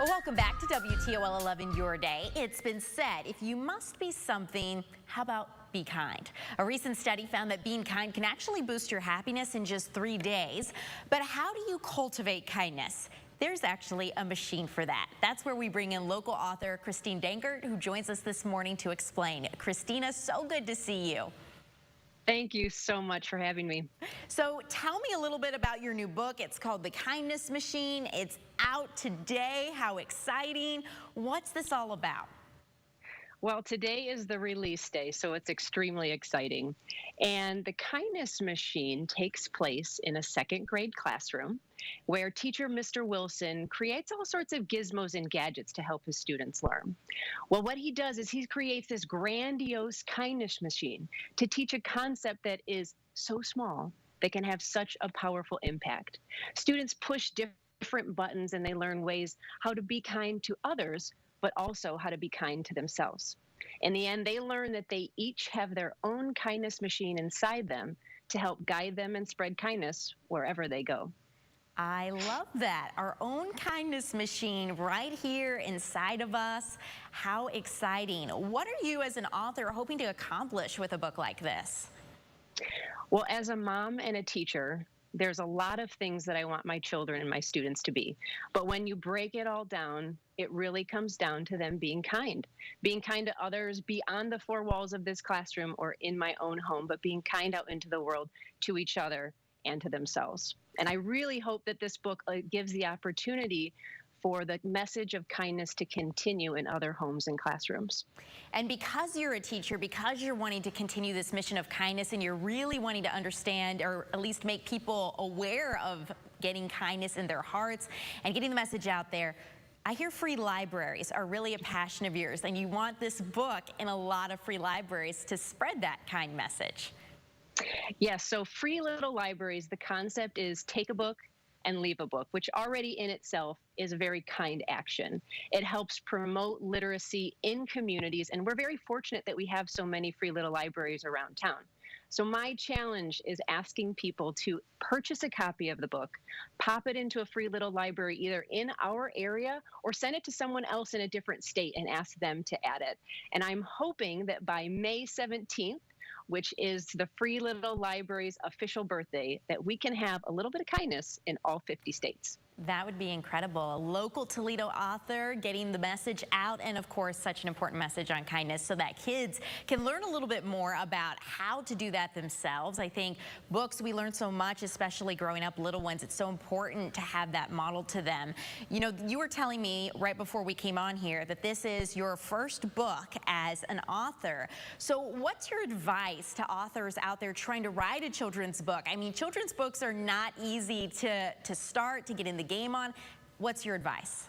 Well, welcome back to WTOL 11 Your Day. It's been said, if you must be something, how about be kind? A recent study found that being kind can actually boost your happiness in just 3 days. But how do you cultivate kindness? There's actually a machine for that. That's where we bring in local author Christina Dankert, who joins us this morning to explain. Christina, so good to see you. Thank you so much for having me. So tell me a little bit about your new book. It's called The Kindness Machine. It's out today. How exciting. What's this all about? Well, today is the release day, so it's extremely exciting. And the Kindness Machine takes place in a second grade classroom where teacher Mr. Wilson creates all sorts of gizmos and gadgets to help his students learn. Well, what he does is he creates this grandiose kindness machine to teach a concept that is so small that can have such a powerful impact. Students push different buttons and they learn ways how to be kind to others, but also how to be kind to themselves. In the end, they learn that they each have their own kindness machine inside them to help guide them and spread kindness wherever they go. I love that. Our own kindness machine right here inside of us. How exciting. What are you as an author hoping to accomplish with a book like this? Well, as a mom and a teacher, there's a lot of things that I want my children and my students to be. But when you break it all down, it really comes down to them being kind to others beyond the four walls of this classroom or in my own home, but being kind out into the world to each other and to themselves. And I really hope that this book gives the opportunity for the message of kindness to continue in other homes and classrooms. And because you're a teacher, because you're wanting to continue this mission of kindness and you're really wanting to understand or at least make people aware of getting kindness in their hearts and getting the message out there, I hear free libraries are really a passion of yours, and you want this book in a lot of free libraries to spread that kind message. Yes, so free little libraries, the concept is take a book and leave a book, which already in itself is a very kind action. It helps promote literacy in communities, and we're very fortunate that we have so many free little libraries around town. So my challenge is asking people to purchase a copy of the book, pop it into a free little library either in our area or send it to someone else in a different state and ask them to add it. And I'm hoping that by May 17th, which is the Free Little Library's official birthday, that we can have a little bit of kindness in all 50 states. That would be incredible. A local Toledo author getting the message out, and of course such an important message on kindness so that kids can learn a little bit more about how to do that themselves. I think books, we learn so much, especially growing up little ones. It's so important to have that model to them. You know, you were telling me right before we came on here that this is your first book as an author. So what's your advice to authors out there trying to write a children's book? I mean, children's books are not easy to start, to get in the game on. What's your advice?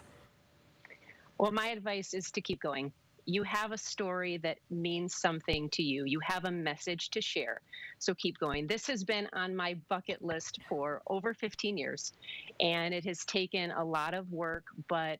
Well, my advice is to keep going. You have a story that means something to you. You have a message to share. So keep going. This has been on my bucket list for over 15 years, and it has taken a lot of work, but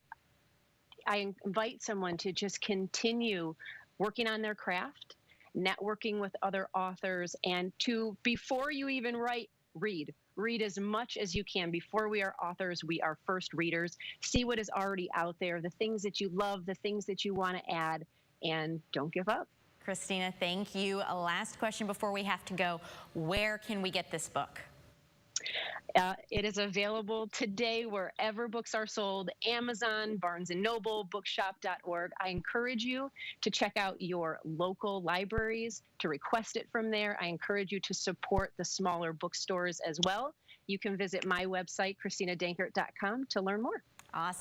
I invite someone to just continue working on their craft, networking with other authors, and to, before you even write, read. Read as much as you can. Before we are authors, we are first readers. See what is already out there, the things that you love, the things that you want to add, and don't give up. Christina, thank you. A last question before we have to go. Where can we get this book? It is available today wherever books are sold: Amazon, Barnes & Noble, bookshop.org. I encourage you to check out your local libraries, to request it from there. I encourage you to support the smaller bookstores as well. You can visit my website, ChristinaDankert.com, to learn more. Awesome.